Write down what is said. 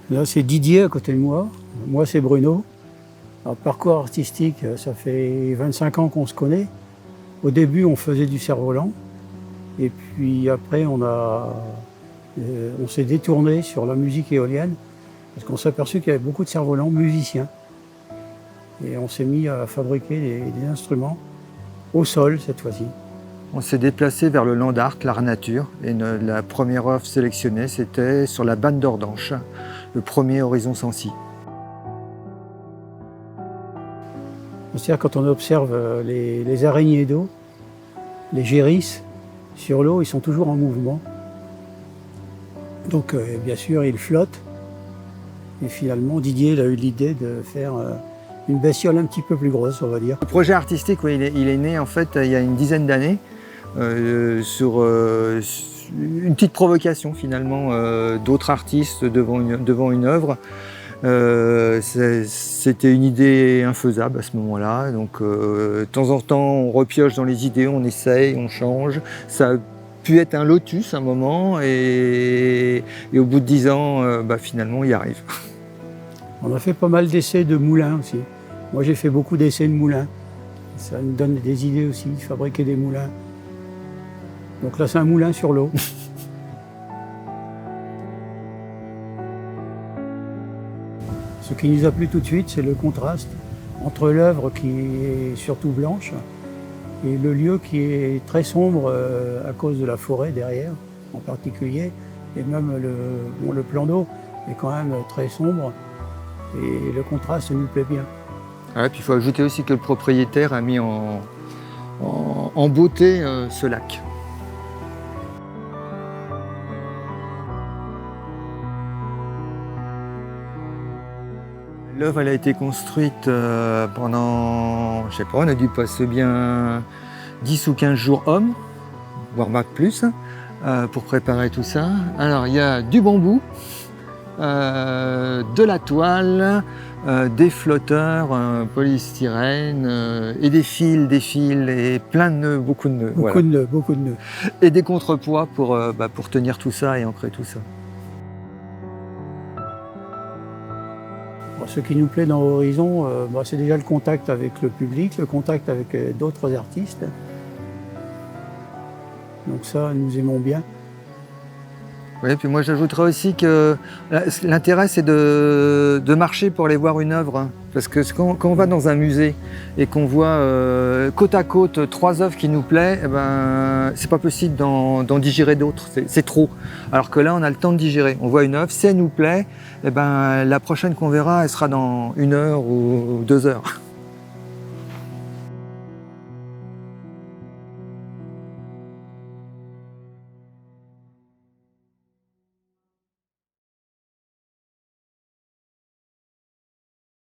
Là, c'est Didier à côté de moi. Moi, c'est Bruno. Un parcours artistique, ça fait 25 ans qu'on se connaît. Au début, on faisait du cerf-volant. Et puis après, on s'est détourné sur la musique éolienne parce qu'on s'est aperçu qu'il y avait beaucoup de cerfs-volants musiciens. Et on s'est mis à fabriquer des instruments au sol cette fois-ci. On s'est déplacé vers le land art, l'art nature, et la première œuvre sélectionnée, c'était sur la Banne d'Ordanche, le premier Horizon Sancy. C'est-à-dire quand on observe les araignées d'eau, les gérisses, sur l'eau, ils sont toujours en mouvement. Donc bien sûr, ils flottent. Et finalement, Didier il a eu l'idée de faire une bestiole un petit peu plus grosse, on va dire. Le projet artistique, oui, il est né en fait il y a une dizaine d'années sur une petite provocation finalement d'autres artistes devant une œuvre. C'était une idée infaisable à ce moment-là. Donc de temps en temps, on repioche dans les idées, on essaye, on change. Ça a pu être un lotus à un moment et au bout de 10 ans, finalement, on y arrive. On a fait pas mal d'essais de moulins aussi. Moi, j'ai fait beaucoup d'essais de moulins. Ça nous donne des idées aussi, fabriquer des moulins. Donc là, c'est un moulin sur l'eau. Ce qui nous a plu tout de suite, c'est le contraste entre l'œuvre qui est surtout blanche et le lieu qui est très sombre à cause de la forêt derrière, en particulier. Et même le plan d'eau est quand même très sombre et le contraste nous plaît bien. Ouais, puis il faut ajouter aussi que le propriétaire a mis en beauté ce lac. L'œuvre elle a été construite pendant, je sais pas, on a dû passer bien 10 ou 15 jours hommes, voire pas plus, pour préparer tout ça. Alors il y a du bambou, de la toile, des flotteurs, polystyrène, et des fils et plein de nœuds, beaucoup de nœuds. Beaucoup de nœuds, beaucoup de nœuds. Et des contrepoids pour tenir tout ça et ancrer tout ça. Ce qui nous plaît dans Horizon, c'est déjà le contact avec le public, le contact avec d'autres artistes. Donc ça, nous aimons bien. Oui, puis moi j'ajouterais aussi que l'intérêt c'est de marcher pour aller voir une œuvre. Parce que quand on va dans un musée et qu'on voit côte à côte 3 œuvres qui nous plaisent, c'est pas possible d'en digérer d'autres, c'est trop. Alors que là on a le temps de digérer. On voit une œuvre, si elle nous plaît, la prochaine qu'on verra, elle sera dans 1 heure ou 2 heures.